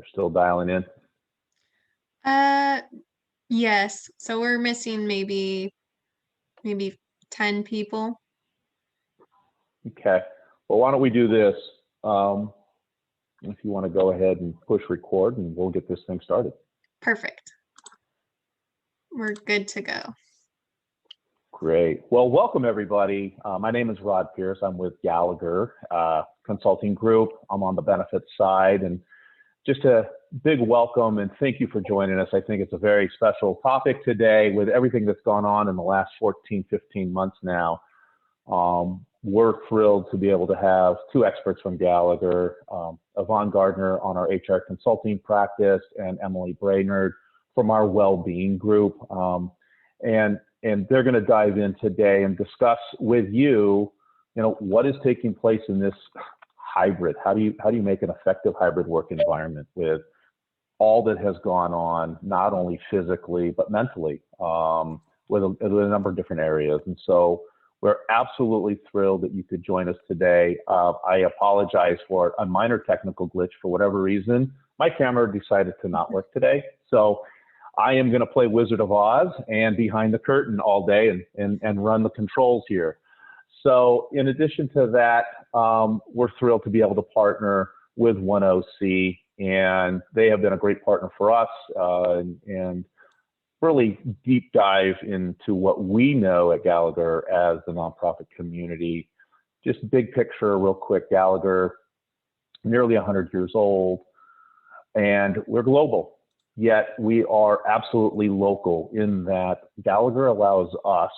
They're still dialing in. Yes. So we're missing maybe 10 people. Okay. Well, why don't we do this? If you want to go ahead and push record, and we'll get this thing started. Perfect. We're good to go. Great. Well, welcome everybody. My name is Rod Pierce. I'm with Gallagher Consulting Group. I'm on the benefits side, and just a big welcome and thank you for joining us. I think it's a very special topic today with everything that's gone on in the last 14, 15 months now. We're thrilled to be able to have two experts from Gallagher, Yvonne Gardner on our HR consulting practice and Emily Brainerd from our Wellbeing group. And they're going to dive in today and discuss with you, what is taking place in this hybrid. How do you make an effective hybrid work environment with all that has gone on, not only physically but mentally, with a number of different areas. And so we're absolutely thrilled that you could join us today. I apologize for a minor technical glitch for whatever reason. My camera decided to not work today, so I am going to play Wizard of Oz and behind the curtain all day and run the controls here. So in addition to that, we're thrilled to be able to partner with OneOC, and they have been a great partner for us and really deep dive into what we know at Gallagher as the nonprofit community. Just big picture real quick, Gallagher, nearly 100 years old, and we're global. Yet we are absolutely local in that Gallagher allows us,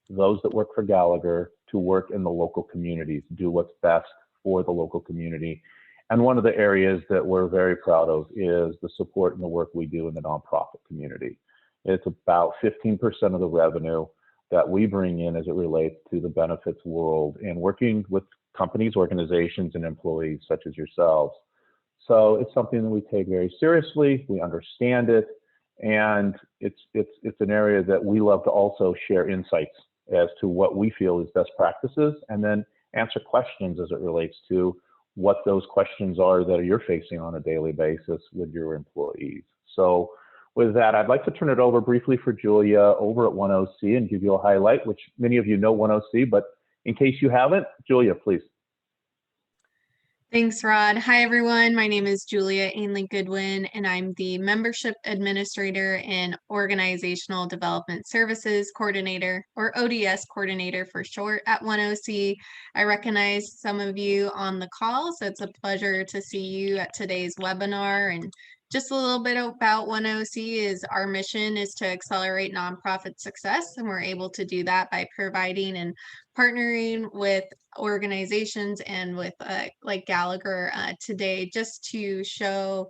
those that work for Gallagher, to work in the local communities, do what's best for the local community. And one of the areas that we're very proud of is the support and the work we do in the nonprofit community. It's about 15% of the revenue that we bring in as it relates to the benefits world and working with companies, organizations, and employees such as yourselves. So it's something that we take very seriously. We understand it, and it's an area that we love to also share insights as to what we feel is best practices, and then answer questions as it relates to what those questions are that you're facing on a daily basis with your employees. So with that, I'd like to turn it over briefly for Julia over at OneOC and give you a highlight, which many of you know OneOC, but in case you haven't, Julia, please. Thanks, Rod. Hi, everyone. My name is Julia Ainley Goodwin, and I'm the Membership Administrator and Organizational Development Services Coordinator, or ODS Coordinator for short, at OneOC. I recognize some of you on the call, so it's a pleasure to see you at today's webinar. And just a little bit about OneOC is our mission is to accelerate nonprofit success, and we're able to do that by providing and partnering with organizations and with like Gallagher today, just to show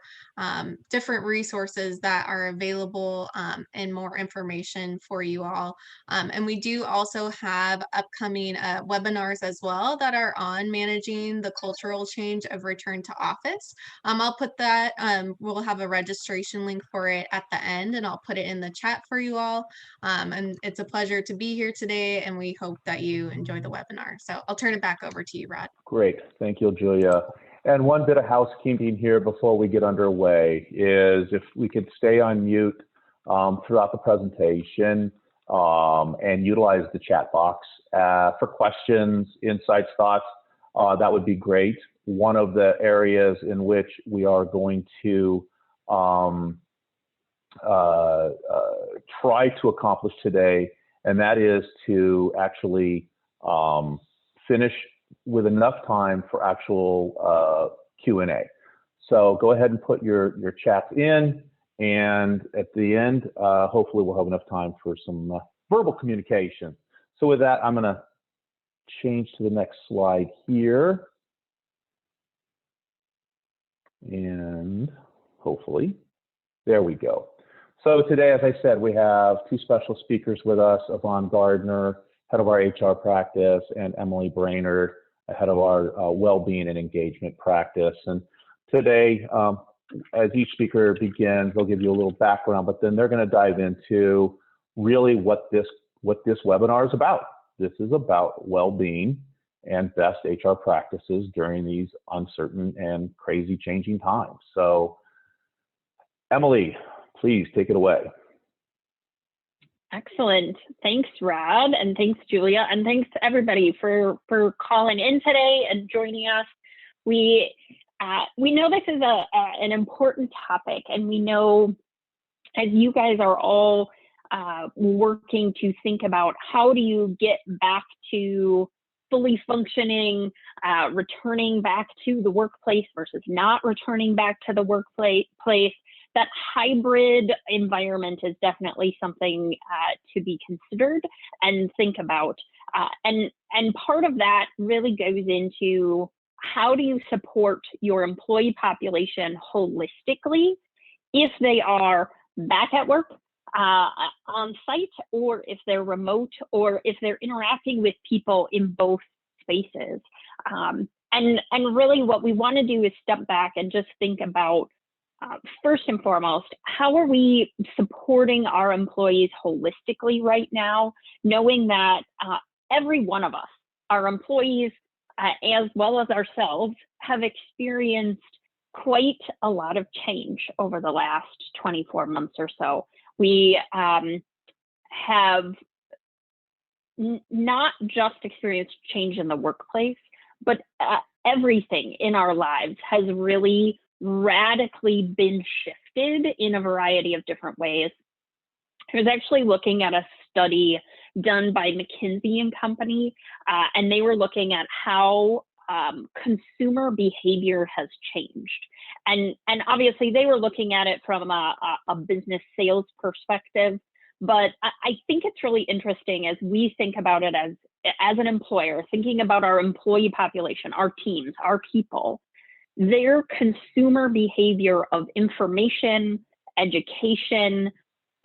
different resources that are available and more information for you all. And we do also have upcoming webinars as well that are on managing the cultural change of return to office. I'll put that, we'll have a registration link for it at the end, and I'll put it in the chat for you all. And it's a pleasure to be here today, and we hope that you enjoy the webinar. So I'll turn it back over to you, Rod. Great, thank you, Julia. And one bit of housekeeping here before we get underway is if we could stay on mute throughout the presentation and utilize the chat box for questions, insights, thoughts, that would be great. One of the areas in which we are going to try to accomplish today, and that is to actually finish with enough time for actual Q&A. So go ahead and put your chats in, and at the end, hopefully we'll have enough time for some verbal communication. So with that, I'm gonna change to the next slide here. And hopefully, there we go. So today, as I said, we have two special speakers with us, Yvonne Gardner, head of our HR practice, and Emily Brainerd, head of our Wellbeing and Engagement practice. And today, as each speaker begins, they'll give you a little background, but then they're going to dive into really what this webinar is about. This is about well-being and best HR practices during these uncertain and crazy changing times. So Emily, please take it away. Excellent. Thanks, Rod, and thanks, Julia, and thanks to everybody for calling in today and joining us. We know this is an important topic, and we know as you guys are all working to think about how do you get back to fully functioning, returning back to the workplace versus not returning back to the workplace, that hybrid environment is definitely something to be considered and think about. And part of that really goes into how do you support your employee population holistically if they are back at work, on site, or if they're remote, or if they're interacting with people in both spaces. And really what we want to do is step back and just think about first and foremost, how are we supporting our employees holistically right now, knowing that every one of us, our employees, as well as ourselves, have experienced quite a lot of change over the last 24 months or so. We have not just experienced change in the workplace, but everything in our lives has really radically been shifted in a variety of different ways. I was actually looking at a study done by McKinsey & Company, and they were looking at how consumer behavior has changed. And obviously they were looking at it from a business sales perspective, but I think it's really interesting as we think about it as an employer, thinking about our employee population, our teams, our people, their consumer behavior of information, education,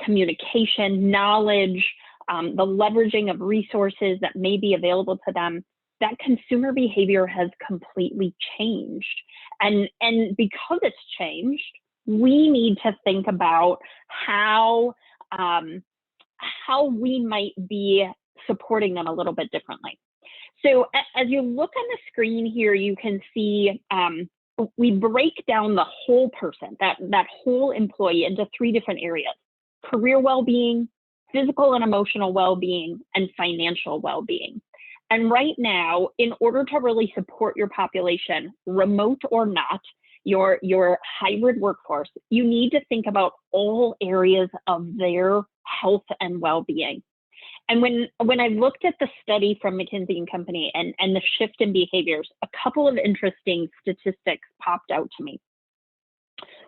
communication, knowledge, the leveraging of resources that may be available to them, that consumer behavior has completely changed. And because it's changed, we need to think about how we might be supporting them a little bit differently. So as you look on the screen here, you can see we break down the whole person, that whole employee, into 3 different areas: career well-being, physical and emotional well-being, and financial well-being. And right now, in order to really support your population, remote or not, your hybrid workforce, you need to think about all areas of their health and well-being. And when I looked at the study from McKinsey & Company and the shift in behaviors, a couple of interesting statistics popped out to me.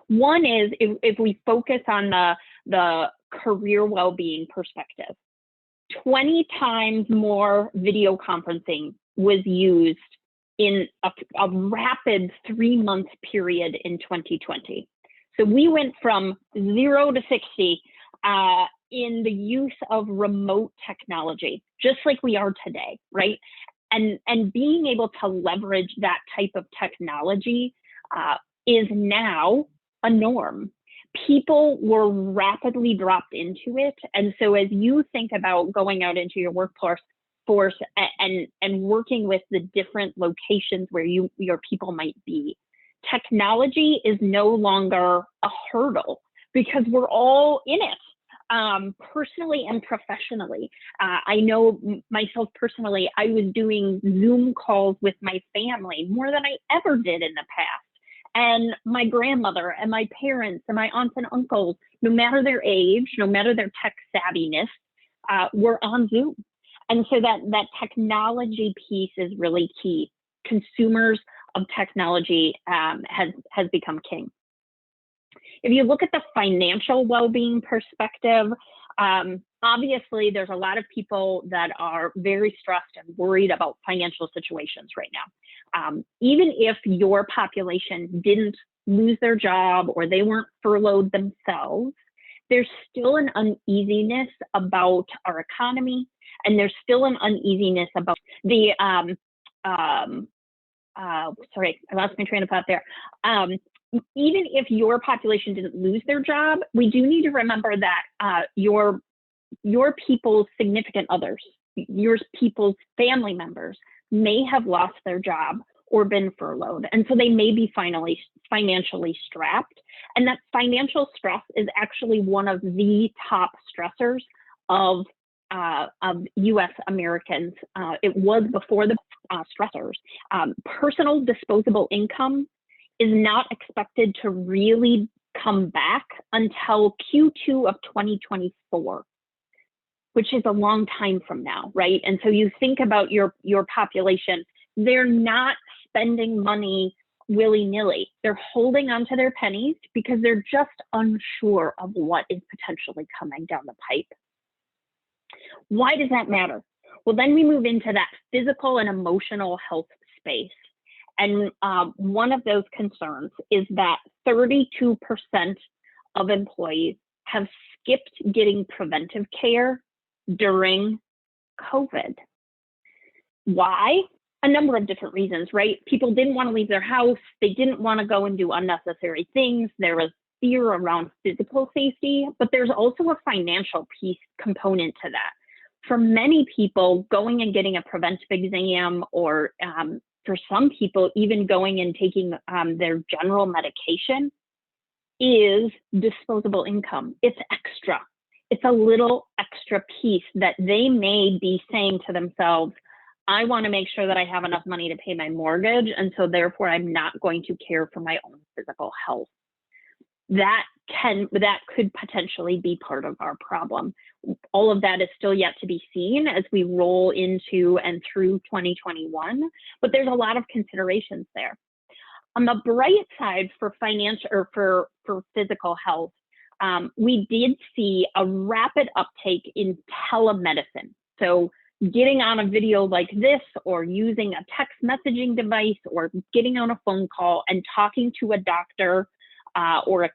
One is if we focus on the career well-being perspective, 20 times more video conferencing was used in a rapid 3-month period in 2020. So we went from 0 to 60 in the use of remote technology, just like we are today, right? And being able to leverage that type of technology is now a norm. People were rapidly dropped into it. And so as you think about going out into your workforce and working with the different locations where your people might be, technology is no longer a hurdle because we're all in it, personally and professionally. I know myself personally, I was doing Zoom calls with my family more than I ever did in the past. And my grandmother and my parents and my aunts and uncles, no matter their age, no matter their tech savviness, were on Zoom. And so that technology piece is really key. Consumers of technology has become king. If you look at the financial well-being perspective, obviously there's a lot of people that are very stressed and worried about financial situations right now. Even if your population didn't lose their job or they weren't furloughed themselves, there's still an uneasiness about our economy, and there's still an uneasiness about the, sorry, I lost my train of thought there. Even if your population didn't lose their job, we do need to remember that your people's significant others, your people's family members may have lost their job or been furloughed. And so they may be financially strapped. And that financial stress is actually one of the top stressors of US Americans. It was before the stressors. Personal disposable income is not expected to really come back until Q2 of 2024, which is a long time from now, right? And so you think about your population, they're not spending money willy-nilly. They're holding onto their pennies because they're just unsure of what is potentially coming down the pipe. Why does that matter? Well, then we move into that physical and emotional health space. And one of those concerns is that 32% of employees have skipped getting preventive care during COVID. Why? A number of different reasons, right? People didn't want to leave their house. They didn't want to go and do unnecessary things. There was fear around physical safety, but there's also a financial piece component to that. For many people, going and getting a preventive exam, or for some people, even going and taking their general medication, is disposable income. It's extra. It's a little extra piece that they may be saying to themselves, I want to make sure that I have enough money to pay my mortgage, and so therefore I'm not going to care for my own physical health. That could potentially be part of our problem. All of that is still yet to be seen as we roll into and through 2021, but there's a lot of considerations there. On the bright side, for financial or for physical health, we did see a rapid uptake in telemedicine. So getting on a video like this, or using a text messaging device, or getting on a phone call and talking to a doctor or a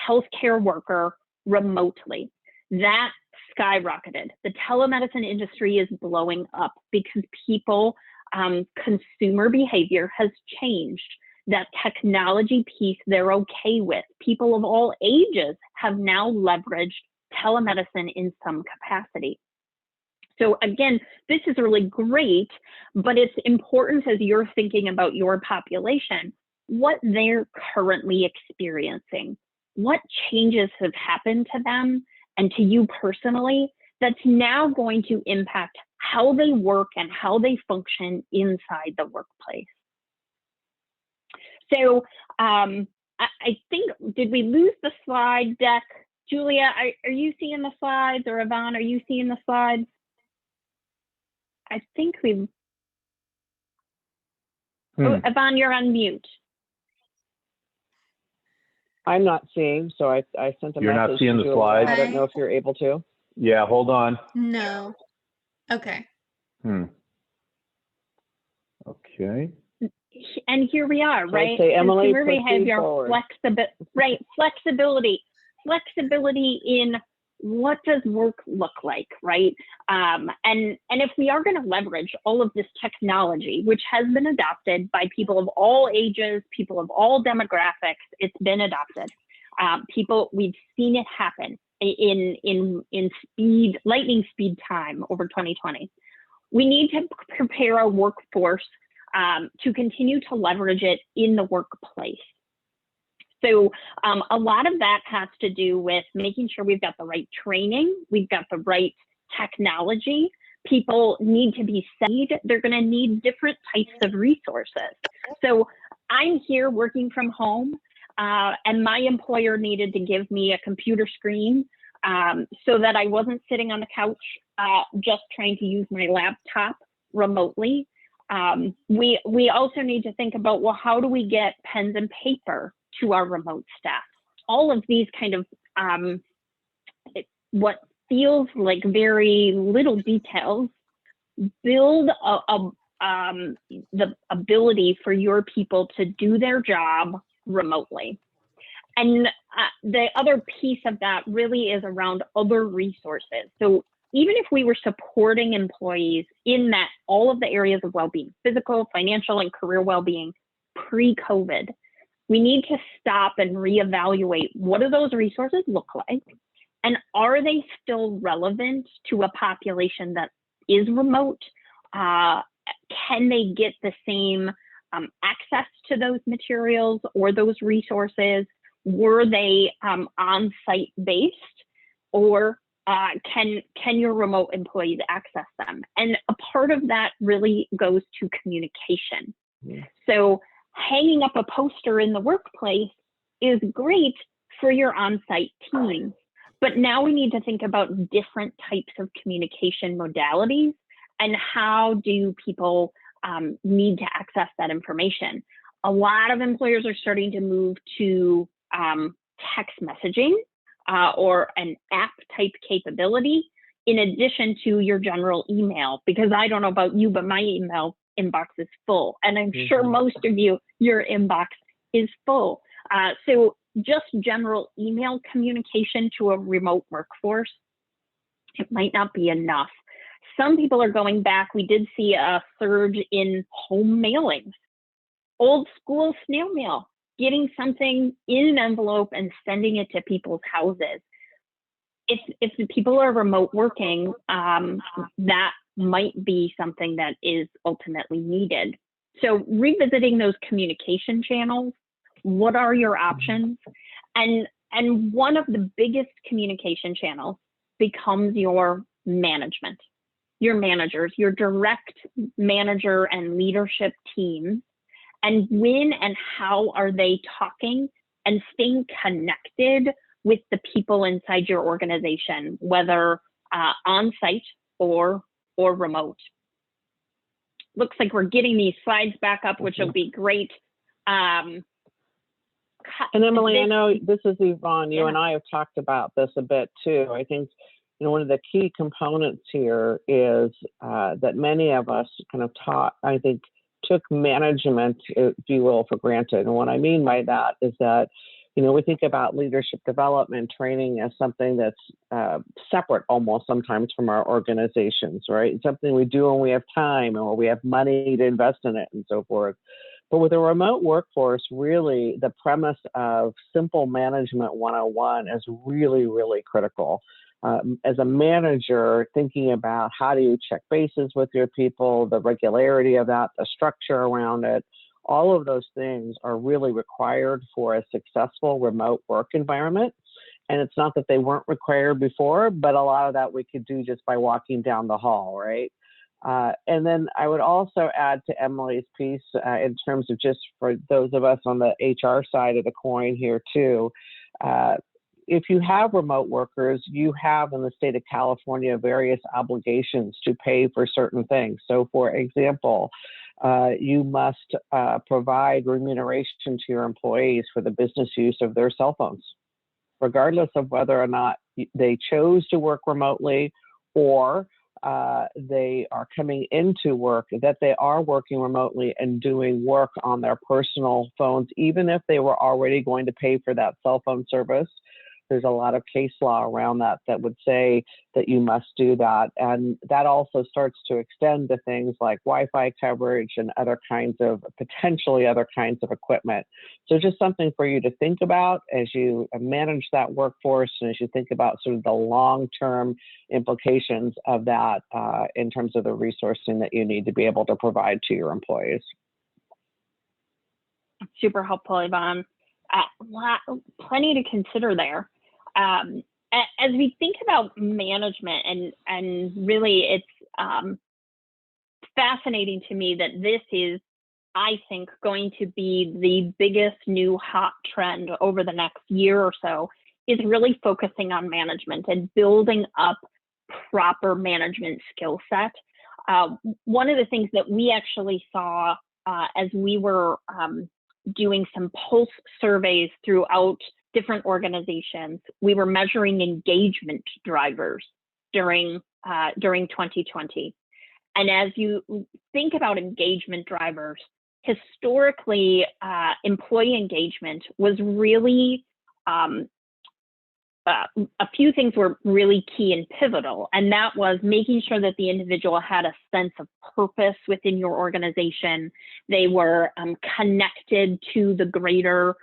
healthcare worker remotely. That skyrocketed. The telemedicine industry is blowing up because people, consumer behavior has changed. That technology piece they're okay with. People of all ages have now leveraged telemedicine in some capacity. So again, this is really great, but it's important as you're thinking about your population, what they're currently experiencing, what changes have happened to them and to you personally that's now going to impact how they work and how they function inside the workplace. So I think, did we lose the slide deck? Julia, are you seeing the slides, or Yvonne, are you seeing the slides? I think we've, oh, Yvonne, you're on mute. I'm not seeing, so I sent a You're message. not seeing the to slides? I don't know if you're able to. Yeah, hold on. No. Okay. Okay. And here we are, So right? say, Emily, Consumer behavior, flexibility in what does work look like, right? And if we are going to leverage all of this technology, which has been adopted by people of all ages, people of all demographics, it's been adopted. We've seen it happen in speed, lightning speed time over 2020. We need to prepare our workforce to continue to leverage it in the workplace. So a lot of that has to do with making sure we've got the right training, we've got the right technology. People need to be studied. They're going to need different types of resources. So I'm here working from home, and my employer needed to give me a computer screen so that I wasn't sitting on the couch just trying to use my laptop remotely. We also need to think about, well, how do we get pens and paper to our remote staff? All of these kind of what feels like very little details build the ability for your people to do their job remotely. And the other piece of that really is around other resources. So even if we were supporting employees in that all of the areas of well-being, physical, financial, and career well-being pre-COVID, we need to stop and reevaluate what do those resources look like, and are they still relevant to a population that is remote can they get the same access to those materials or those resources? Were they on-site based, or can your remote employees access them? And a part of that really goes to communication. So hanging up a poster in the workplace is great for your on-site team, but now we need to think about different types of communication modalities and how do people need to access that information. A lot of employers are starting to move to text messaging or an app type capability in addition to your general email, because I don't know about you, but my email inbox is full, and I'm sure most of you, your inbox is full. So just general email communication to a remote workforce, it might not be enough. Some people are going back. We did see a surge in home mailings, old school snail mail, getting something in an envelope and sending it to people's houses. If the people are remote working, that might be something that is ultimately needed. So revisiting those communication channels, what are your options? And one of the biggest communication channels becomes your management, your managers, your direct manager and leadership teams. And when and how are they talking and staying connected with the people inside your organization, whether on-site or remote? Looks like we're getting these slides back up, which will be great. And Emily, I know this is Yvonne. You and I have talked about this a bit too. I think one of the key components here is that many of us kind of took management, if you will, for granted. And what I mean by that is that, we think about leadership development training as something that's separate almost sometimes from our organizations, right? It's something we do when we have time or we have money to invest in it and so forth. But with a remote workforce, really the premise of simple management 101 is really, really critical. As a manager, thinking about how do you check bases with your people, the regularity of that, the structure around it, all of those things are really required for a successful remote work environment. And it's not that they weren't required before, but a lot of that we could do just by walking down the hall, right? And then I would also add to Emily's piece in terms of just for those of us on the HR side of the coin here too, if you have remote workers, you have in the state of California various obligations to pay for certain things. So for example, you must provide remuneration to your employees for the business use of their cell phones, regardless of whether or not they chose to work remotely or they are coming into work, that they are working remotely and doing work on their personal phones, even if they were already going to pay for that cell phone service. There's a lot of case law around that would say that you must do that. And that also starts to extend to things like Wi-Fi coverage and potentially other kinds of equipment. So just something for you to think about as you manage that workforce and as you think about sort of the long-term implications of that in terms of the resourcing that you need to be able to provide to your employees. Super helpful, Yvonne. Plenty to consider there. As we think about management, and really it's fascinating to me that this is, I think, going to be the biggest new hot trend over the next year or so, is really focusing on management and building up proper management skill set. One of the things that we actually saw as we were doing some pulse surveys throughout different organizations, we were measuring engagement drivers during 2020. And as you think about engagement drivers, historically, employee engagement was really, a few things were really key and pivotal, and that was making sure that the individual had a sense of purpose within your organization. They were connected to the greater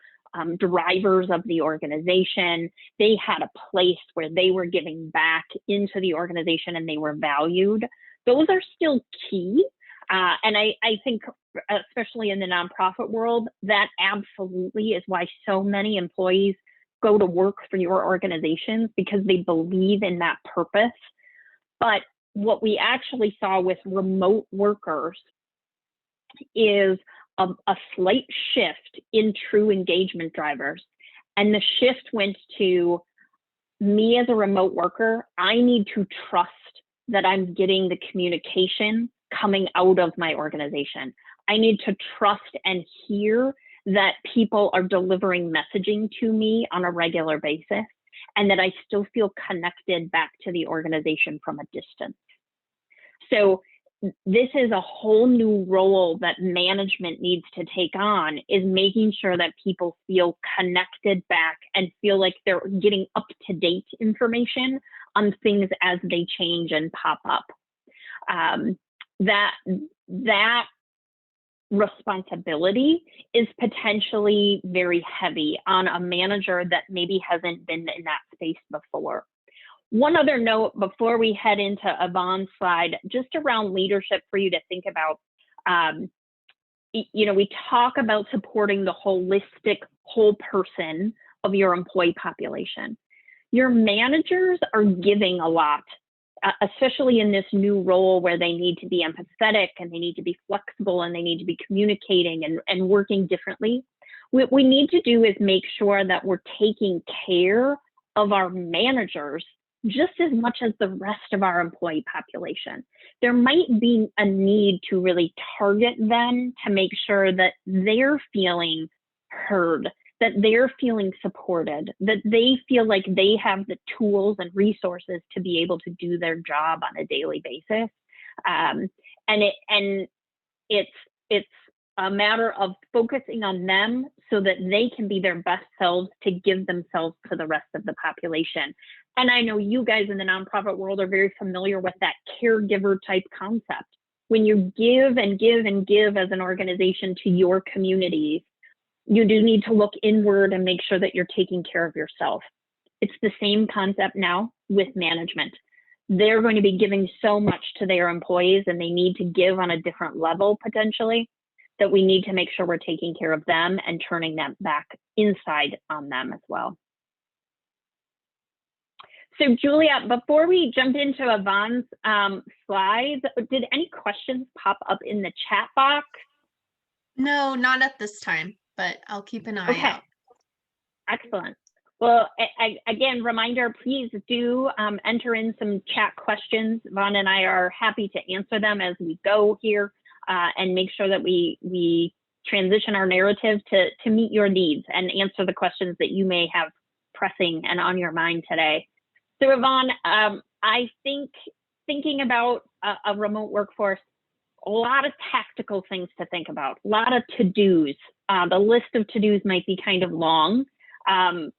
drivers of the organization. They had a place where they were giving back into the organization and they were valued. Those are still key, And I think, especially in the nonprofit world, that absolutely is why so many employees go to work for your organizations, because they believe in that purpose. But what we actually saw with remote workers is a slight shift in true engagement drivers. And the shift went to, me as a remote worker, I need to trust that I'm getting the communication coming out of my organization. I need to trust and hear that people are delivering messaging to me on a regular basis, and that I still feel connected back to the organization from a distance. So this is a whole new role that management needs to take on, is making sure that people feel connected back and feel like they're getting up-to-date information on things as they change and pop up. That responsibility is potentially very heavy on a manager that maybe hasn't been in that space before. One other note before we head into Yvonne's slide, just around leadership for you to think about. We talk about supporting the holistic whole person of your employee population. Your managers are giving a lot, especially in this new role where they need to be empathetic and they need to be flexible and they need to be communicating and working differently. What we need to do is make sure that we're taking care of our managers just as much as the rest of our employee population. There might be a need to really target them to make sure that they're feeling heard, that they're feeling supported, that they feel like they have the tools and resources to be able to do their job on a daily basis. It's a matter of focusing on them so that they can be their best selves to give themselves to the rest of the population. And I know you guys in the nonprofit world are very familiar with that caregiver type concept. When you give and give and give as an organization to your communities, you do need to look inward and make sure that you're taking care of yourself. It's the same concept now with management. They're going to be giving so much to their employees, and they need to give on a different level potentially, that we need to make sure we're taking care of them and turning that back inside on them as well. So Julia, before we jump into Yvonne's slides, did any questions pop up in the chat box? No, not at this time, but I'll keep an eye out. Excellent. Well, again, reminder, please do enter in some chat questions. Yvonne and I are happy to answer them as we go here and make sure that we transition our narrative to meet your needs and answer the questions that you may have pressing and on your mind today. So Yvonne, I think thinking about a remote workforce, a lot of tactical things to think about, a lot of to-dos. The list of to-dos might be kind of long.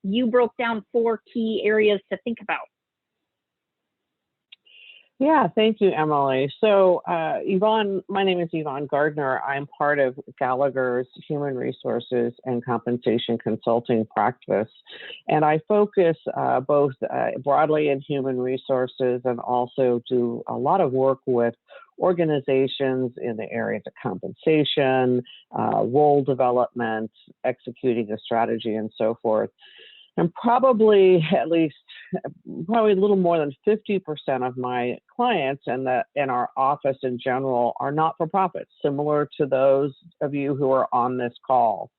You broke down 4 key areas to think about. Yeah, thank you, Emily. So Yvonne, my name is Yvonne Gardner. I'm part of Gallagher's Human Resources and Compensation Consulting practice. And I focus both broadly in human resources and also do a lot of work with organizations in the areas of compensation, role development, executing a strategy, and so forth. And probably a little more than 50% of my clients in our office in general are not-for-profits, similar to those of you who are on this call.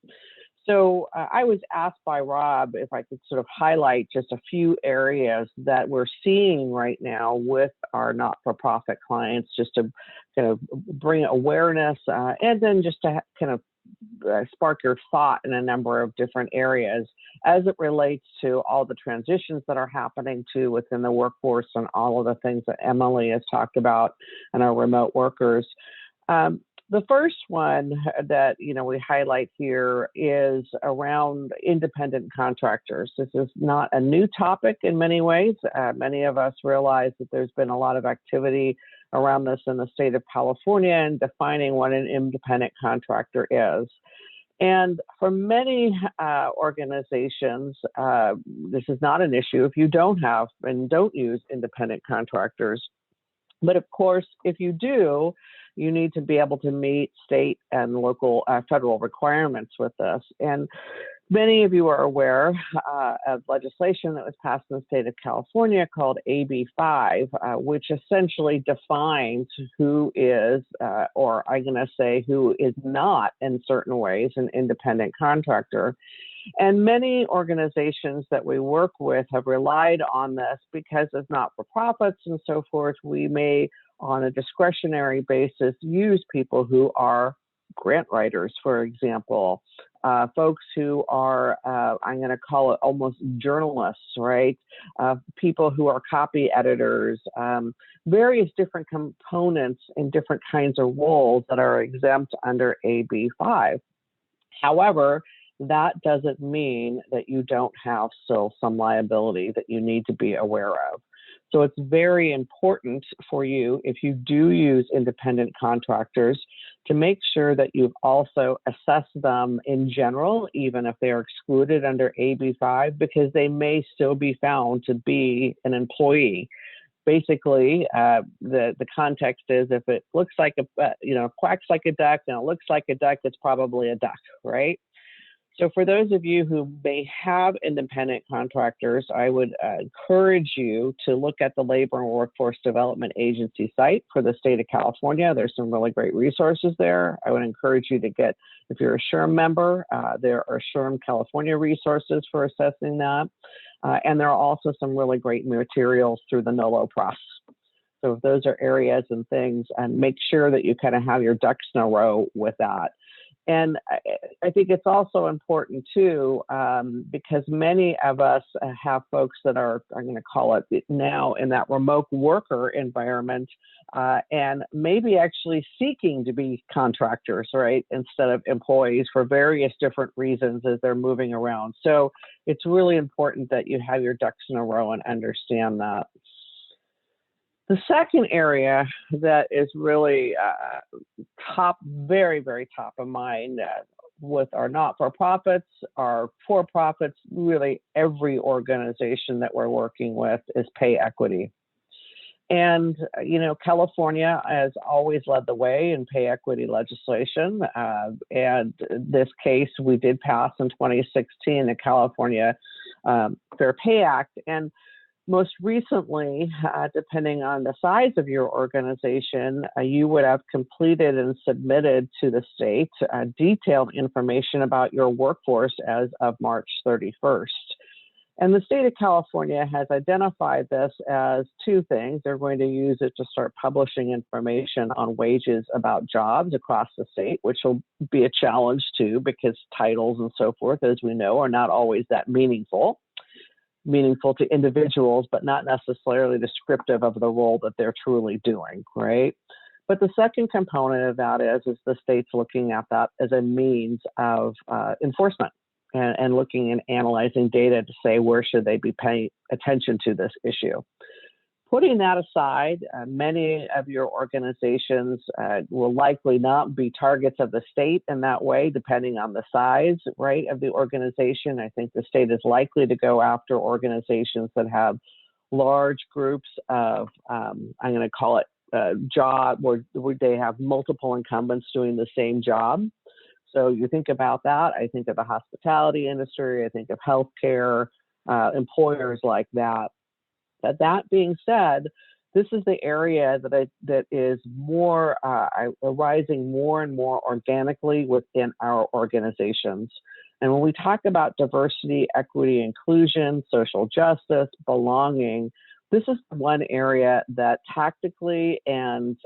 So I was asked by Rob if I could sort of highlight just a few areas that we're seeing right now with our not-for-profit clients, just to kind of bring awareness and then just to kind of spark your thought in a number of different areas as it relates to all the transitions that are happening within the workforce and all of the things that Emily has talked about and our remote workers. The first one that we highlight here is around independent contractors. This is not a new topic in many ways. Many of us realize that there's been a lot of activity around this in the state of California and defining what an independent contractor is. And for many organizations, this is not an issue if you don't have and don't use independent contractors. But of course, if you do, you need to be able to meet state and local federal requirements with this. And many of you are aware of legislation that was passed in the state of California called AB 5, which essentially defines who is, or I'm going to say who is not in certain ways, an independent contractor. And many organizations that we work with have relied on this because as not-for-profits and so forth, we may, on a discretionary basis, use people who are grant writers, for example, folks who are, I'm going to call it almost journalists, right? People who are copy editors, various different components in different kinds of roles that are exempt under AB 5. However, that doesn't mean that you don't have still some liability that you need to be aware of. So it's very important for you, if you do use independent contractors, to make sure that you've also assessed them in general, even if they are excluded under AB 5, because they may still be found to be an employee. Basically, the context is if it looks like quacks like a duck and it looks like a duck, it's probably a duck, right? So for those of you who may have independent contractors, I would encourage you to look at the Labor and Workforce Development Agency site for the state of California. There's some really great resources there. I would encourage you to get, if you're a SHRM member, there are SHRM California resources for assessing that. And there are also some really great materials through the NOLO process. So if those are areas and things, and make sure that you kind of have your ducks in a row with that. And I think it's also important too, because many of us have folks that are, I'm going to call it now, in that remote worker environment, and maybe actually seeking to be contractors, right, instead of employees for various different reasons as they're moving around. So it's really important that you have your ducks in a row and understand that. The second area that is really very, very top of mind with our not-for-profits, our for-profits, really every organization that we're working with is pay equity. And, California has always led the way in pay equity legislation. And this case, we did pass in 2016 the California Fair Pay Act. And most recently, depending on the size of your organization, you would have completed and submitted to the state detailed information about your workforce as of March 31st. And the state of California has identified this as two things. They're going to use it to start publishing information on wages about jobs across the state, which will be a challenge too, because titles and so forth, as we know, are not always that meaningful to individuals, but not necessarily descriptive of the role that they're truly doing, right? But the second component of that is the state's looking at that as a means of enforcement and looking and analyzing data to say where should they be paying attention to this issue. Putting that aside, many of your organizations will likely not be targets of the state in that way, depending on the size, right, of the organization. I think the state is likely to go after organizations that have large groups of, I'm going to call it job, where they have multiple incumbents doing the same job. So you think about that. I think of the hospitality industry. I think of healthcare, employers like that. But that being said, this is the area that is more arising more and more organically within our organizations. And when we talk about diversity, equity, inclusion, social justice, belonging, this is one area that tactically and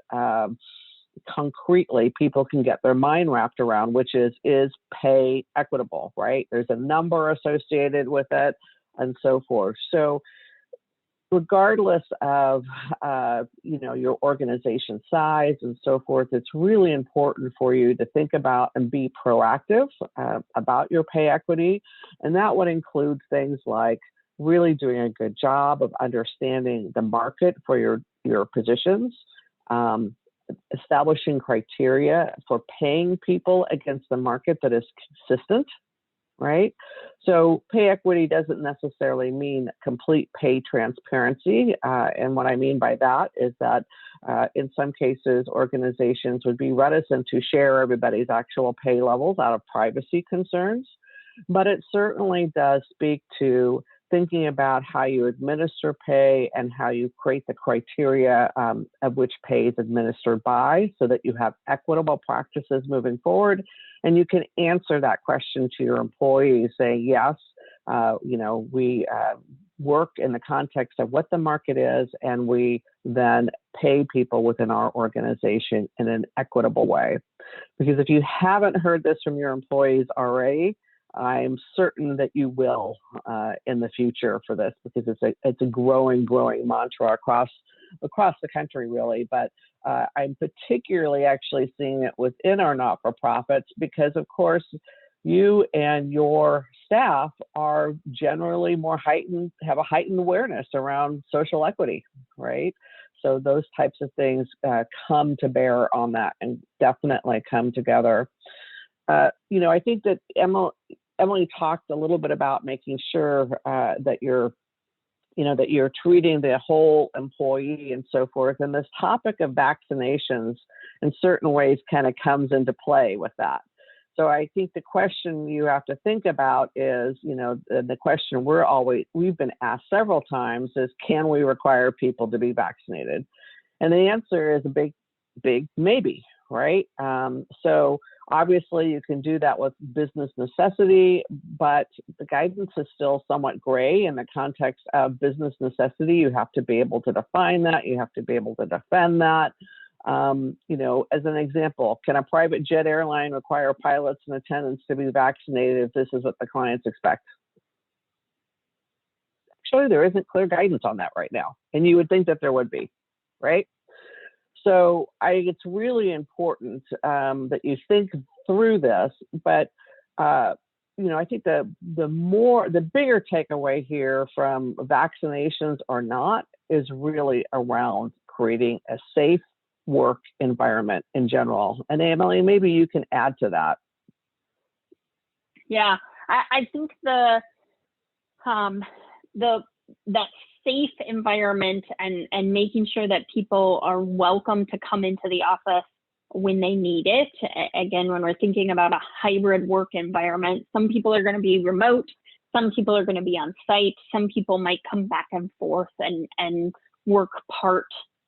concretely people can get their mind wrapped around, which is pay equitable, right? There's a number associated with it and so forth. So regardless of your organization size and so forth, it's really important for you to think about and be proactive about your pay equity. And that would include things like really doing a good job of understanding the market for your positions, establishing criteria for paying people against the market that is consistent, right? So pay equity doesn't necessarily mean complete pay transparency. And what I mean by that is that In some cases, organizations would be reticent to share everybody's actual pay levels out of privacy concerns, but it certainly does speak to thinking about how you administer pay and how you create the criteria of which pay is administered by, so that you have equitable practices moving forward. And you can answer that question to your employees, saying, yes, we work in the context of what the market is, and we then pay people within our organization in an equitable way. Because if you haven't heard this from your employees already, I'm certain that you will in the future for this, because it's a growing mantra across the country, really. But I'm particularly actually seeing it within our not-for-profits, because of course you and your staff are generally have a heightened awareness around social equity, right? So those types of things come to bear on that, and definitely come together. I think that Emily talked a little bit about making sure that you're treating the whole employee and so forth. And this topic of vaccinations in certain ways kind of comes into play with that. So I think the question you have to think about is, the question we've been asked several times is, can we require people to be vaccinated? And the answer is a big maybe, right? So obviously you can do that with business necessity, but the guidance is still somewhat gray in the context of business necessity. You have to be able to define that. You have to be able to defend that. As an example, can a private jet airline require pilots and attendants to be vaccinated if this is what the clients expect? Actually, there isn't clear guidance on that right now, and you would think that there would be, right? So I think it's really important that you think through this, but I think the bigger takeaway here from vaccinations or not is really around creating a safe work environment in general. And Emily, maybe you can add to that. Yeah, I think that safe environment and making sure that people are welcome to come into the office when they need it. Again, when we're thinking about a hybrid work environment, some people are going to be remote, some people are going to be on site, some people might come back and forth and work part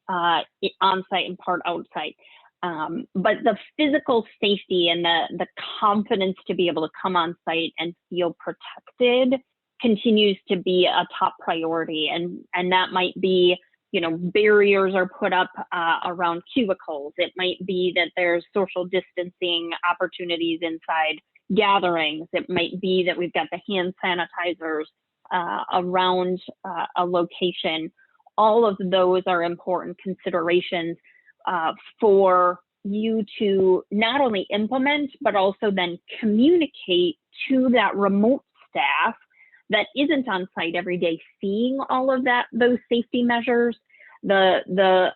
on site and part outside. But the physical safety and the confidence to be able to come on site and feel protected continues to be a top priority. And that might be, barriers are put up around cubicles. It might be that there's social distancing opportunities inside gatherings. It might be that we've got the hand sanitizers around a location. All of those are important considerations for you to not only implement, but also then communicate to that remote staff that isn't on site every day, seeing all of those safety measures, the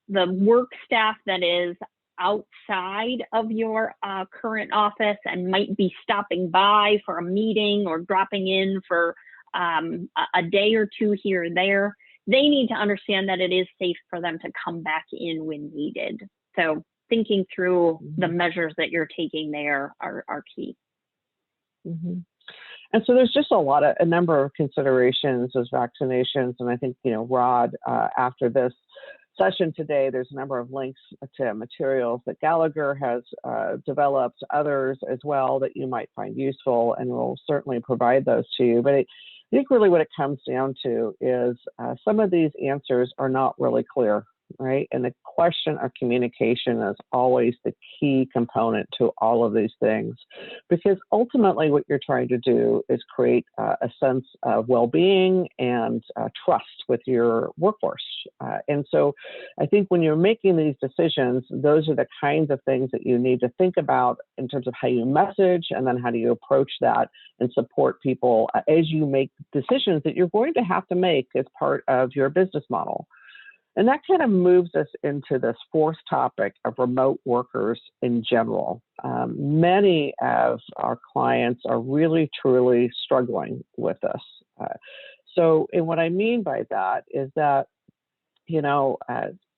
work staff that is outside of your current office and might be stopping by for a meeting or dropping in for a day or two here or there. They need to understand that it is safe for them to come back in when needed. So thinking through the measures that you're taking there are key. Mm-hmm. And so there's just a number of considerations as vaccinations. And I think, Rod, after this session today, there's a number of links to materials that Gallagher has developed, others as well that you might find useful, and we'll certainly provide those to you. But I think really what it comes down to is some of these answers are not really clear, right? And the question of communication is always the key component to all of these things, because ultimately what you're trying to do is create a sense of well-being and trust with your workforce. And so I think when you're making these decisions, those are the kinds of things that you need to think about in terms of how you message, and then how do you approach that and support people as you make decisions that you're going to have to make as part of your business model. And that kind of moves us into this fourth topic of remote workers in general. Many of our clients are really, truly struggling with this. And what I mean by that is that,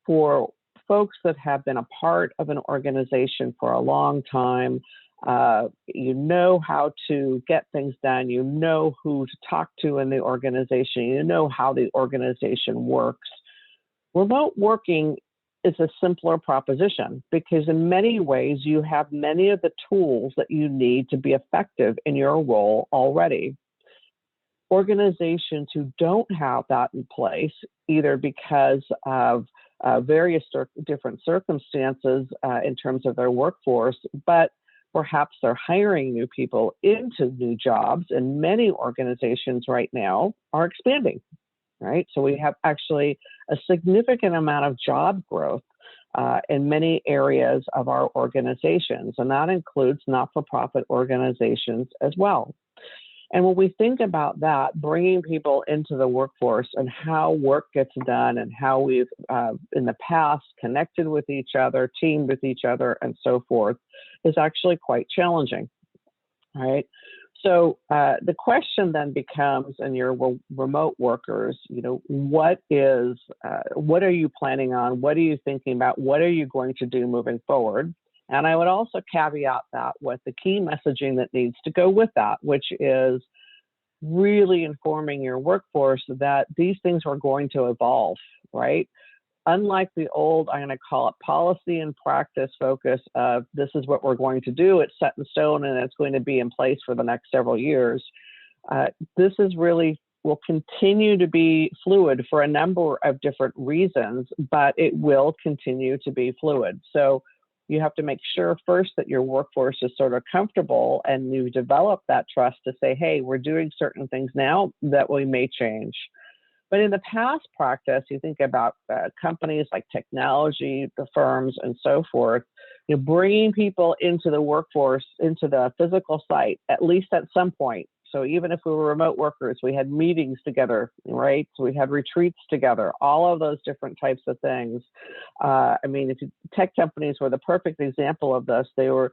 for folks that have been a part of an organization for a long time. You know how to get things done. You know who to talk to in the organization. You know how the organization works. Remote working is a simpler proposition because in many ways you have many of the tools that you need to be effective in your role already. Organizations who don't have that in place, either because of various different circumstances in terms of their workforce, but perhaps they're hiring new people into new jobs, and many organizations right now are expanding, right? So we have actually a significant amount of job growth in many areas of our organizations, and that includes not-for-profit organizations as well. And when we think about that, bringing people into the workforce and how work gets done and how we've in the past connected with each other, teamed with each other, and so forth, is actually quite challenging, right? So the question then becomes, and your remote workers, you know, what are you planning on? What are you thinking about? What are you going to do moving forward? And I would also caveat that with the key messaging that needs to go with that, which is really informing your workforce that these things are going to evolve, right? Unlike the old, I'm going to call it policy and practice focus of this is what we're going to do, it's set in stone and it's going to be in place for the next several years. This is really will continue to be fluid for a number of different reasons, but it will continue to be fluid. So you have to make sure first that your workforce is sort of comfortable and you develop that trust to say, hey, we're doing certain things now that we may change. But in the past practice, you think about companies like technology, the firms, and so forth, you know, bringing people into the workforce, into the physical site, at least at some point. So even if we were remote workers, we had meetings together, right? So we had retreats together, all of those different types of things. I mean, tech companies were the perfect example of this. They were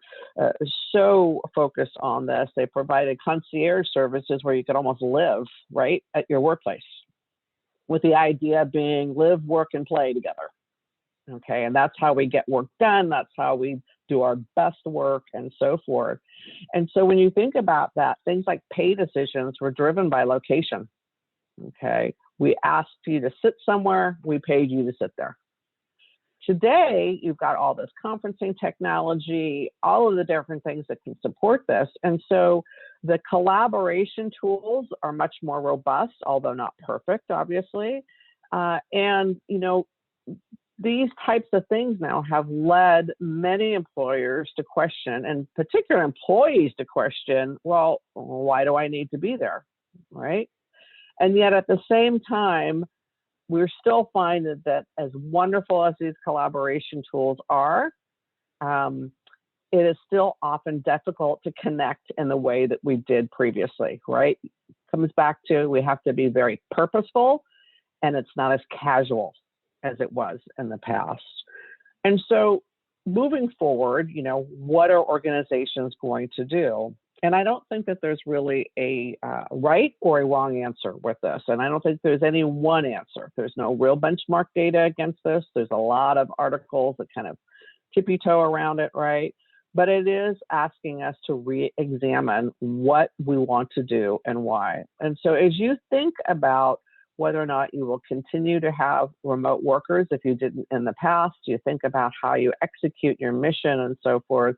so focused on this. They provided concierge services where you could almost live, right, at your workplace, with the idea being live, work, and play together. Okay, and that's how we get work done. That's how we do our best work and so forth. And so when you think about that, things like pay decisions were driven by location. Okay, we asked you to sit somewhere, we paid you to sit there. Today, you've got all this conferencing technology, all of the different things that can support this. And so the collaboration tools are much more robust, although not perfect, obviously. And, you know, these types of things now have led many employers to question, and particular employees to question, well, why do I need to be there, right? And yet at the same time, we're still finding that as wonderful as these collaboration tools are, it is still often difficult to connect in the way that we did previously, right? Comes back to we have to be very purposeful, and it's not as casual as it was in the past. And so moving forward, you know, what are organizations going to do? And I don't think that there's really a right or a wrong answer with this. And I don't think there's any one answer. There's no real benchmark data against this. There's a lot of articles that kind of tippy-toe around it, right? But it is asking us to re-examine what we want to do and why. And so as you think about whether or not you will continue to have remote workers if you didn't in the past, you think about how you execute your mission and so forth.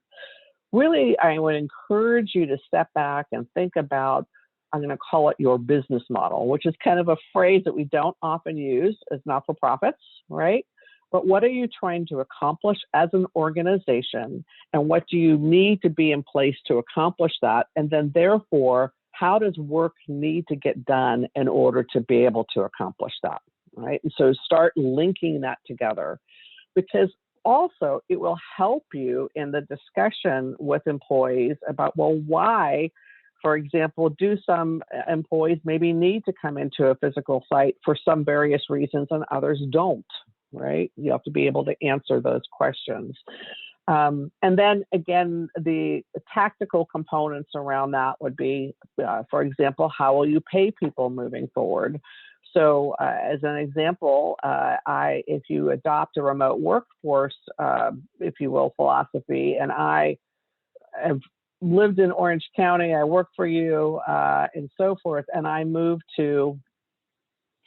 Really, I would encourage you to step back and think about, I'm going to call it your business model, which is kind of a phrase that we don't often use as not-for-profits, right? But what are you trying to accomplish as an organization, and what do you need to be in place to accomplish that? And then therefore, how does work need to get done in order to be able to accomplish that, right? And so start linking that together, because also it will help you in the discussion with employees about, well, why, for example, do some employees maybe need to come into a physical site for some various reasons and others don't, right? You have to be able to answer those questions. And then again, the tactical components around that would be, for example, how will you pay people moving forward? So as an example, if you adopt a remote workforce, if you will, philosophy, and I have lived in Orange County, I work for you, and so forth, and I move to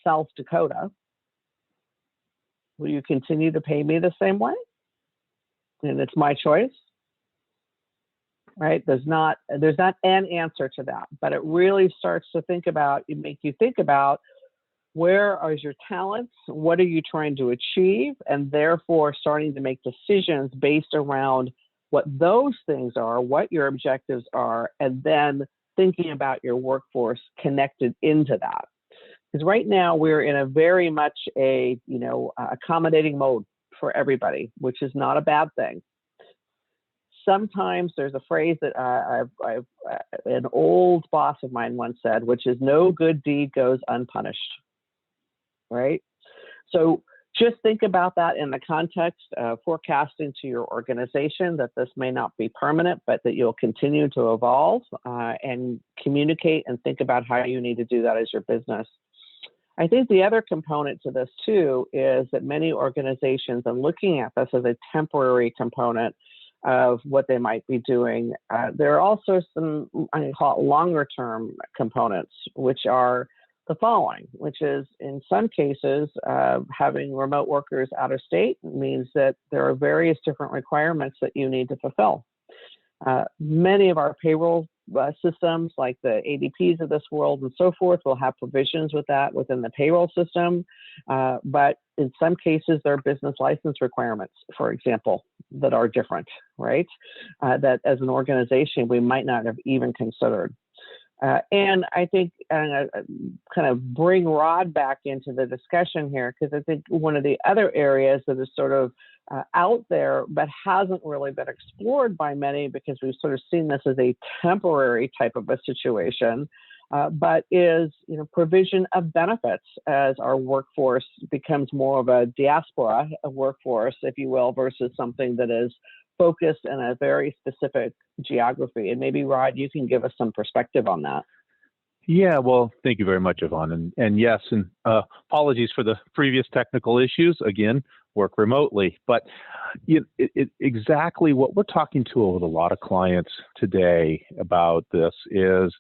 South Dakota, will you continue to pay me the same way? And it's my choice, right? There's not an answer to that, but it really starts to make you think about, where are your talents? What are you trying to achieve? And therefore starting to make decisions based around what those things are, what your objectives are, and then thinking about your workforce connected into that. Because right now we're in a very much accommodating mode for everybody, which is not a bad thing. Sometimes there's a phrase that an old boss of mine once said, which is, no good deed goes unpunished. Right? So just think about that in the context of forecasting to your organization that this may not be permanent, but that you'll continue to evolve and communicate and think about how you need to do that as your business. I think the other component to this too is that many organizations are looking at this as a temporary component of what they might be doing. There are also some, I call it, longer term components, which are the following, which is, in some cases, having remote workers out of state means that there are various different requirements that you need to fulfill. Many of our payroll systems, like the ADPs of this world and so forth, will have provisions with that within the payroll system. But in some cases, there are business license requirements, for example, that are different, right? That as an organization, we might not have even considered. And I think kind of bring Rod back into the discussion here, because I think one of the other areas that is sort of out there but hasn't really been explored by many, because we've sort of seen this as a temporary type of a situation, but is provision of benefits as our workforce becomes more of a diaspora workforce, if you will, versus something that is focused in a very specific geography. And maybe, Rod, you can give us some perspective on that. Yeah, well, thank you very much, Yvonne. And yes, and apologies for the previous technical issues. Again, work remotely. But exactly what we're talking to with a lot of clients today about this is,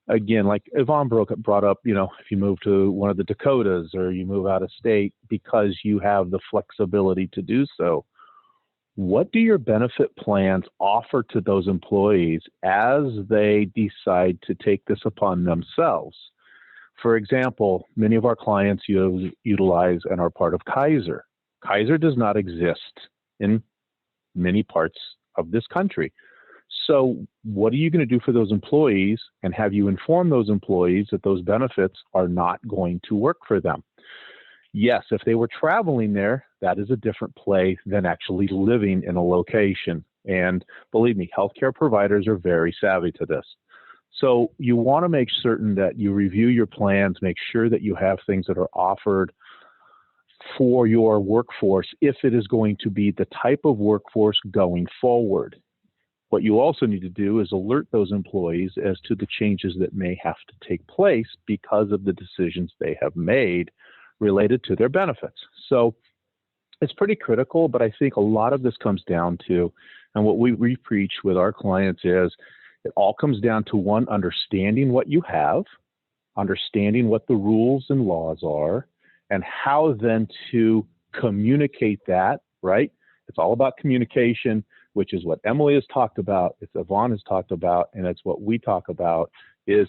again, like Yvonne brought up, if you move to one of the Dakotas or you move out of state because you have the flexibility to do so, what do your benefit plans offer to those employees as they decide to take this upon themselves? For example, many of our clients utilize and are part of Kaiser. Kaiser does not exist in many parts of this country. So what are you going to do for those employees, and have you informed those employees that those benefits are not going to work for them? Yes, if they were traveling there, that is a different play than actually living in a location. And believe me, healthcare providers are very savvy to this. So you want to make certain that you review your plans, make sure that you have things that are offered for your workforce if it is going to be the type of workforce going forward. What you also need to do is alert those employees as to the changes that may have to take place because of the decisions they have made related to their benefits. So it's pretty critical, but I think a lot of this comes down to, and what we preach with our clients is, it all comes down to, one, understanding what you have, understanding what the rules and laws are, and how then to communicate that, right? It's all about communication, which is what Emily has talked about, it's Yvonne has talked about, and it's what we talk about, is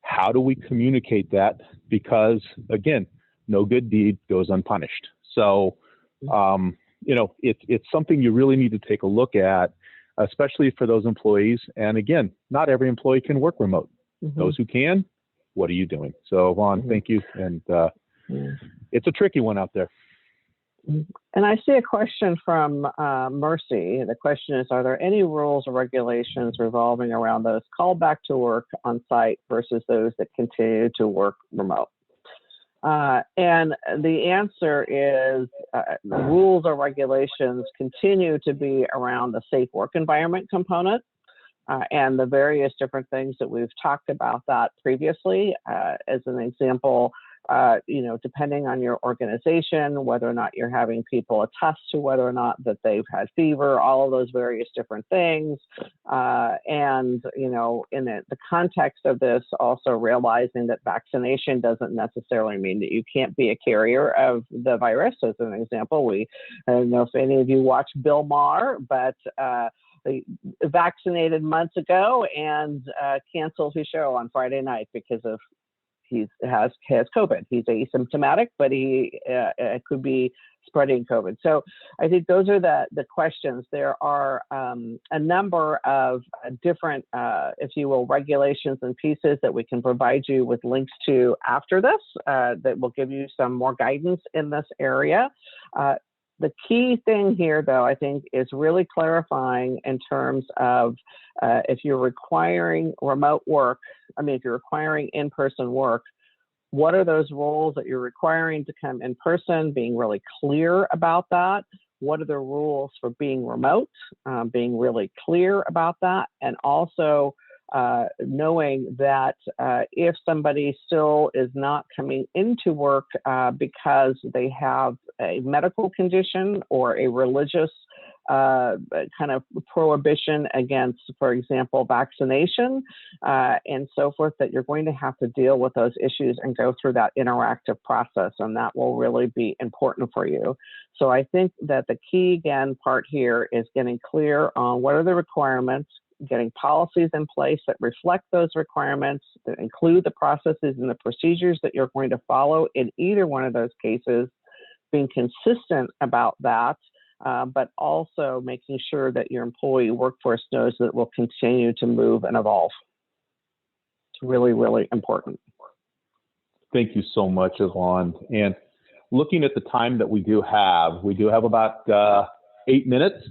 how do we communicate that? Because, again, no good deed goes unpunished. So, it's something you really need to take a look at, especially for those employees. And again, not every employee can work remote. Mm-hmm. Those who can, what are you doing? So, Yvonne, thank you. And it's a tricky one out there. And I see a question from Mercy. The question is, are there any rules or regulations revolving around those called back to work on site versus those that continue to work remote? And the answer is the rules or regulations continue to be around the safe work environment component and the various different things that we've talked about that previously. As an example, you know, depending on your organization, whether or not you're having people attest to whether or not that they've had fever, all of those various different things. And, you know, in the context of this, also realizing that vaccination doesn't necessarily mean that you can't be a carrier of the virus. As an example, I don't know if any of you watch Bill Maher, but vaccinated months ago and canceled his show on Friday night because of he has COVID. He's asymptomatic, but he could be spreading COVID. So I think those are the questions. There are a number of different, if you will, regulations and pieces that we can provide you with links to after this that will give you some more guidance in this area. The key thing here, though, I think, is really clarifying in terms of if you're requiring remote work, if you're requiring in-person work, what are those roles that you're requiring to come in person, being really clear about that? What are the rules for being remote, being really clear about that, and also knowing that if somebody still is not coming into work because they have a medical condition or a religious kind of prohibition against, for example, vaccination and so forth, that you're going to have to deal with those issues and go through that interactive process, and that will really be important for you. So I think that the key, again, part here is getting clear on what are the requirements, getting policies in place that reflect those requirements, that include the processes and the procedures that you're going to follow in either one of those cases, being consistent about that, but also making sure that your employee workforce knows that it will continue to move and evolve. It's really, really important. Thank you so much, Yvonne. And looking at the time that we do have about 8 minutes.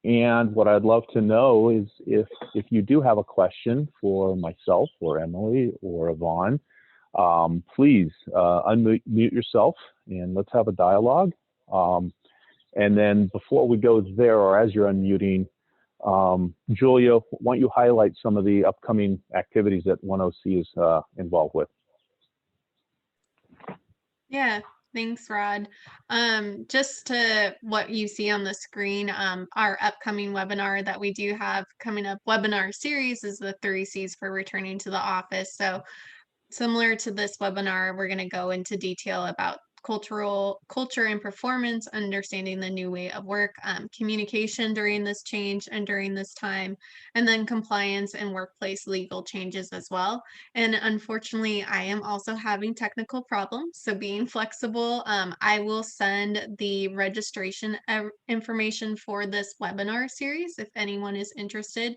And what I'd love to know is if you do have a question for myself or Emily or Yvonne, please unmute yourself and let's have a dialogue. And then before we go there, or as you're unmuting, Julia, why don't you highlight some of the upcoming activities that OneOC is involved with? Yeah. Thanks, Rod. Just to what you see on the screen, our upcoming webinar that we do have coming up, webinar series, is the 3 C's for returning to the office. So similar to this webinar, we're going to go into detail about culture and performance, understanding the new way of work, communication during this change and during this time, and then compliance and workplace legal changes as well. And unfortunately, I am also having technical problems, so being flexible. I will send the registration information for this webinar series if anyone is interested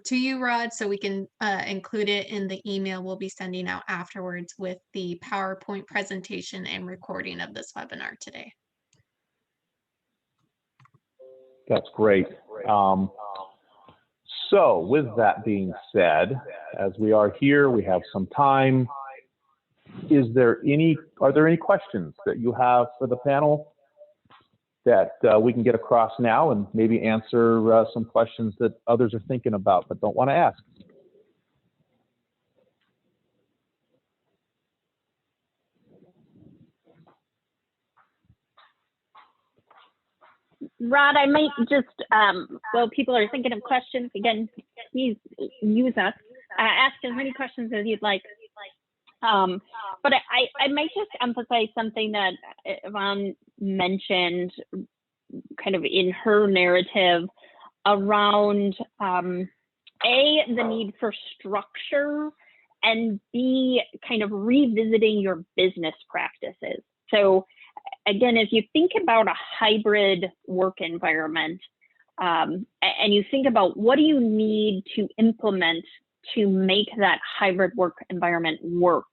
to you, Rod, so we can include it in the email we'll be sending out afterwards with the PowerPoint presentation and recording of this webinar today. That's great. So with that being said, as we are here, we have some time. Are there any questions that you have for the panel that we can get across now and maybe answer some questions that others are thinking about but don't want to ask? Rod, I might just, while people are thinking of questions, again, please use us. Ask as many questions as you'd like. But I might just emphasize something that Yvonne mentioned kind of in her narrative around, A, the need for structure, and B, kind of revisiting your business practices. So again, if you think about a hybrid work environment, and you think about what do you need to implement to make that hybrid work environment work,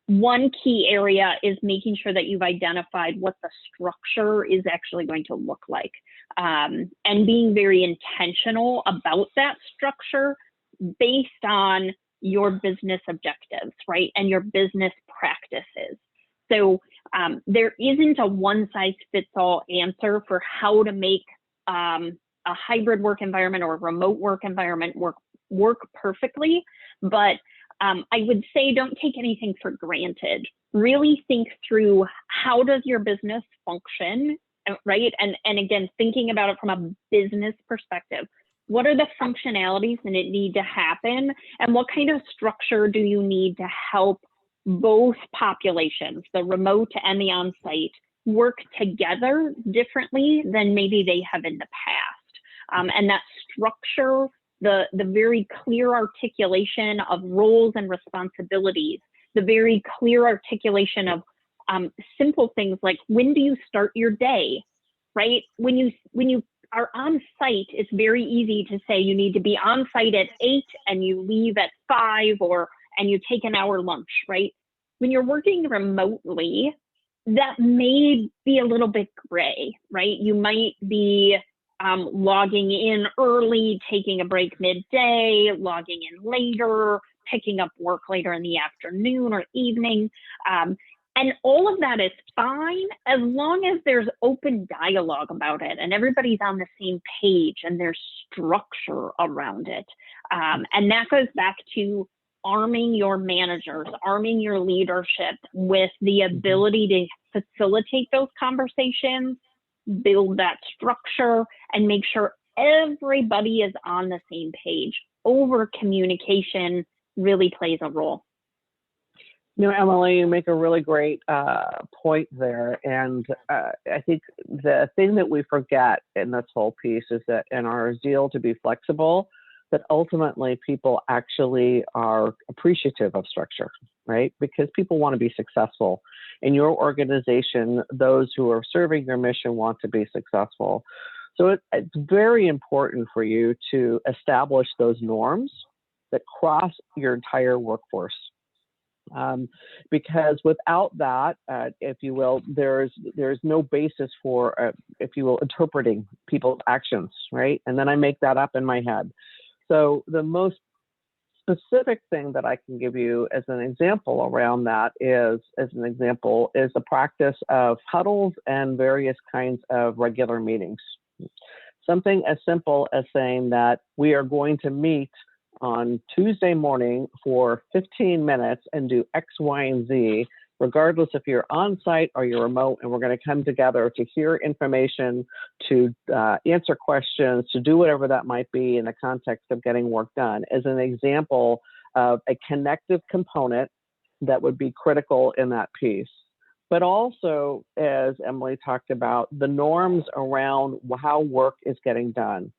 one key area is making sure that you've identified what the structure is actually going to look like, and being very intentional about that structure based on your business objectives, right, and your business practices. So there isn't a one-size-fits-all answer for how to make a hybrid work environment or a remote work environment work perfectly, but I would say don't take anything for granted. Really think through, how does your business function, right? And again, thinking about it from a business perspective. What are the functionalities that need to happen? And what kind of structure do you need to help both populations, the remote and the on-site, work together differently than maybe they have in the past? And that structure, the very clear articulation of roles and responsibilities, the very clear articulation of simple things like, when do you start your day, right? When you are on site, it's very easy to say you need to be on site at 8 and you leave at 5, and you take an hour lunch, right? When you're working remotely, that may be a little bit gray, right? You might be logging in early, taking a break midday, logging in later, picking up work later in the afternoon or evening. And all of that is fine as long as there's open dialogue about it and everybody's on the same page and there's structure around it. And that goes back to arming your managers, arming your leadership with the ability to facilitate those conversations, build that structure, and make sure everybody is on the same page. Over communication really plays a role. You know, Emily, you make a really great point there. And I think the thing that we forget in this whole piece is that in our zeal to be flexible, that ultimately people actually are appreciative of structure, right? Because people want to be successful. In your organization, those who are serving your mission want to be successful. So it's very important for you to establish those norms that cross your entire workforce. Because without that, if you will, there's no basis for, if you will, interpreting people's actions, right? And then I make that up in my head. So the most specific thing that I can give you as an example around that is the practice of huddles and various kinds of regular meetings. Something as simple as saying that we are going to meet on Tuesday morning for 15 minutes and do X, Y, and Z, regardless if you're on site or you're remote, and we're going to come together to hear information, to answer questions, to do whatever that might be in the context of getting work done, as an example of a connective component that would be critical in that piece. But also, as Emily talked about, the norms around how work is getting done.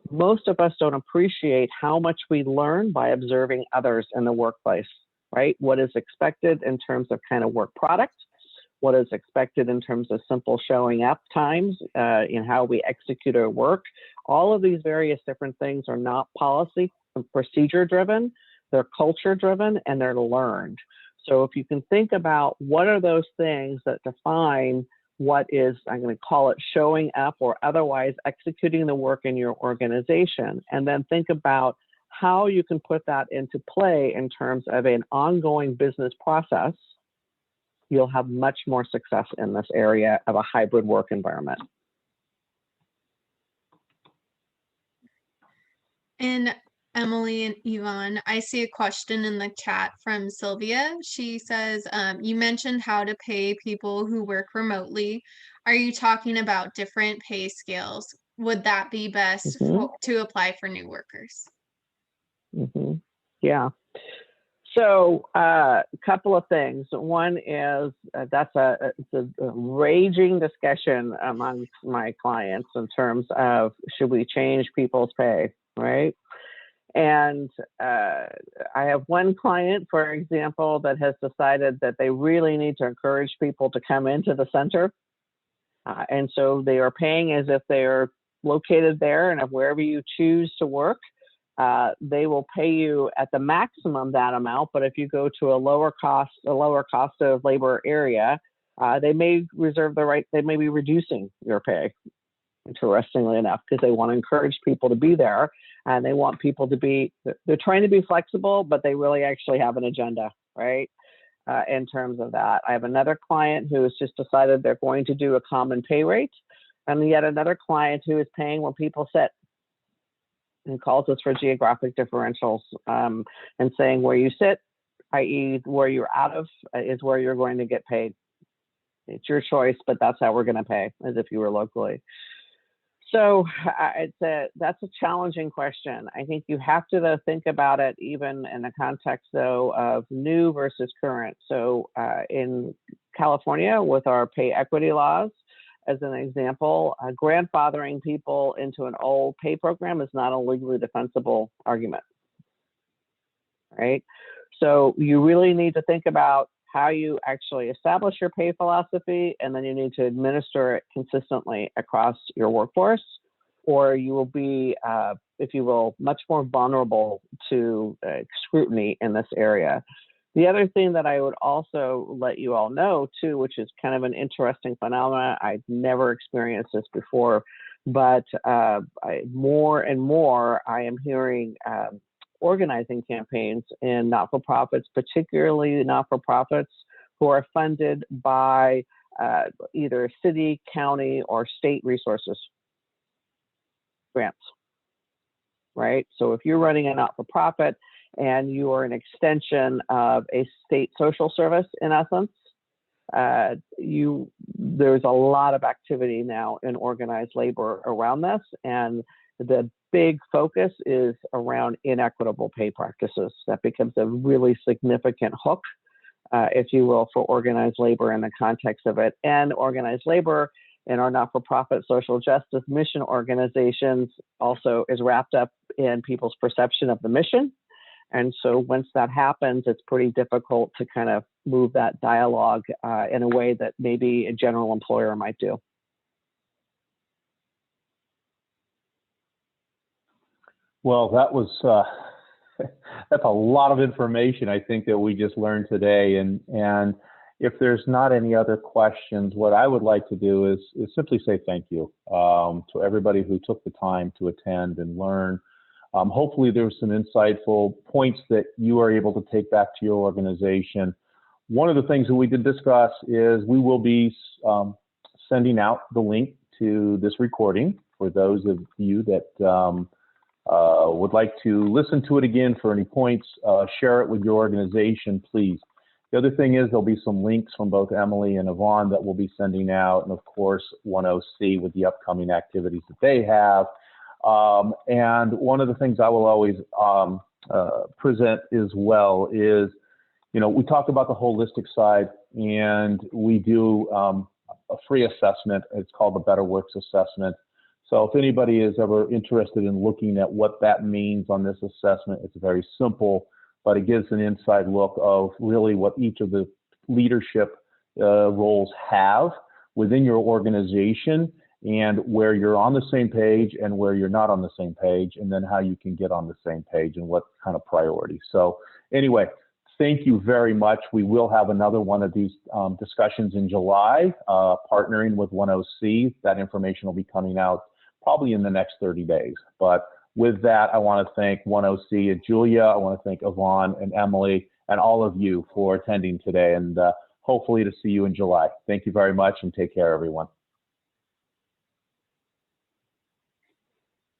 Most of us don't appreciate how much we learn by observing others in the workplace, right? What is expected in terms of kind of work product, what is expected in terms of simple showing up times, in how we execute our work. All of these various different things are not policy and procedure driven, they're culture driven, and they're learned. So if you can think about what are those things that define what is, I'm going to call it showing up or otherwise executing the work in your organization, and then think about how you can put that into play in terms of an ongoing business process, you'll have much more success in this area of a hybrid work environment. And Emily and Yvonne, I see a question in the chat from Sylvia. She says, you mentioned how to pay people who work remotely. Are you talking about different pay scales? Would that be best to apply for new workers? Yeah. So a couple of things. One is it's a raging discussion among my clients in terms of should we change people's pay, right? And I have one client, for example, that has decided that they really need to encourage people to come into the center. And so they are paying as if they are located there, and if wherever you choose to work, they will pay you at the maximum that amount. But if you go to a lower cost of labor area, they may reserve the right, they may be reducing your pay, interestingly enough, because they want to encourage people to be there. And they want people to be, they're trying to be flexible, but they really actually have an agenda, right? In terms of that. I have another client who has just decided they're going to do a common pay rate. And yet another client who is paying when people sit. and calls us for geographic differentials, and saying where you sit, i.e. where you're out of, is where you're going to get paid. It's your choice, but that's how we're going to pay, as if you were locally. So that's a challenging question. I think you have to though think about it even in the context though of new versus current. So in California with our pay equity laws, as an example, grandfathering people into an old pay program is not a legally defensible argument, right? So you really need to think about how you actually establish your pay philosophy, and then you need to administer it consistently across your workforce, or you will be, if you will, much more vulnerable to scrutiny in this area. The other thing that I would also let you all know too, which is kind of an interesting phenomenon, I've never experienced this before, but more and more I am hearing organizing campaigns in not-for-profits, particularly not-for-profits who are funded by either city, county, or state resources, grants, right? So if you're running a not-for-profit and you are an extension of a state social service, in essence, there's a lot of activity now in organized labor around this, and the big focus is around inequitable pay practices. That becomes a really significant hook, if you will, for organized labor in the context of it. And organized labor in our not-for-profit social justice mission organizations also is wrapped up in people's perception of the mission. And so once that happens, it's pretty difficult to kind of move that dialogue in a way that maybe a general employer might do. Well, that was that's a lot of information, I think, that we just learned today. And if there's not any other questions, what I would like to do is simply say thank you to everybody who took the time to attend and learn. Hopefully there's some insightful points that you are able to take back to your organization. One of the things that we did discuss is we will be sending out the link to this recording for those of you that would like to listen to it again for any points, share it with your organization, please. The other thing is there'll be some links from both Emily and Yvonne that we'll be sending out, and of course, OneOC with the upcoming activities that they have. And one of the things I will always present as well is, we talk about the holistic side, and we do a free assessment. It's called the Better Works Assessment. So if anybody is ever interested in looking at what that means on this assessment, it's very simple, but it gives an inside look of really what each of the leadership roles have within your organization, and where you're on the same page and where you're not on the same page, and then how you can get on the same page and what kind of priorities. So anyway, thank you very much. We will have another one of these discussions in July, partnering with OneOC. That information will be coming out probably in the next 30 days. But with that, I want to thank OneOC and Julia. I want to thank Yvonne and Emily and all of you for attending today, and hopefully to see you in July. Thank you very much, and take care, everyone.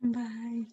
Bye.